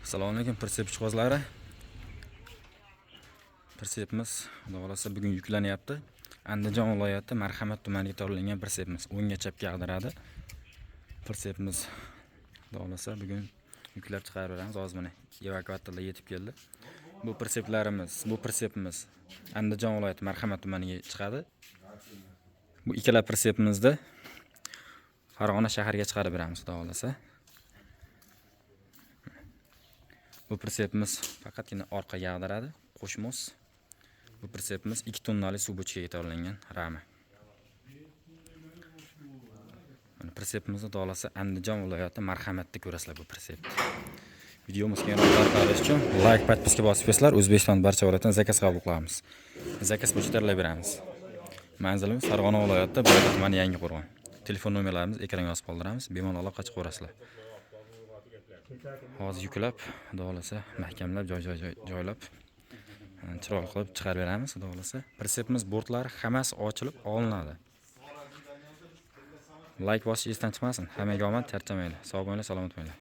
Assalomu alaykum pritsep jihozlari. Pritsepimiz xudo xolasa bugun yuklanyapti. Andijon viloyati Marhamat tumaniga topshirilgan pritsepimiz. O'ngga chapga ag'daradi. Pritsepimiz xudo xolasa bugun yuklab chiqarib beramiz. Hozir mana evakuatorlar yetib keldi. Bu pritsepimiz Andijon viloyati Marhamat tumaniga chiqadi. Bu ikkala pritsepimizda Farg'ona shahariga chiqarib beramiz xudo xolasa. Bu pritsepimiz faqatgina orqaga ag'daradi, qo'shmoz. Bu pritsepimiz 2 tonnali suv bochkaga tayyorlangan rama. Mana pritsepimizni dolasi Andijon viloyati Marhamatda ko'rasizlar bu pritsepni. Videomiz keyinroq tarqalishi uchun like, podpiska bosib qo'ysizlar. O'zbekiston barcha viloyatdan zakaz qabul qilamiz. Zakaz pochtalab beramiz. Manzilimiz Farg'ona viloyatida Boyqa tumani Yangiqo'rg'on. Telefon nomerlarimizni ekranga yozib qoldiramiz. Bemalol aloqa chiqaverasizlar. Hozir yuklab, xudo xolasa mahkamlab, joylab, chiroyli qilib chiqarib beramiz, xudo xolasa. Pritsepimiz bortlari hammasi ochilib olinadi. Like bosish esdan chiqmasin. Hammaga omad, charchamanglar. Sog' bo'linglar, salomat bo'linglar.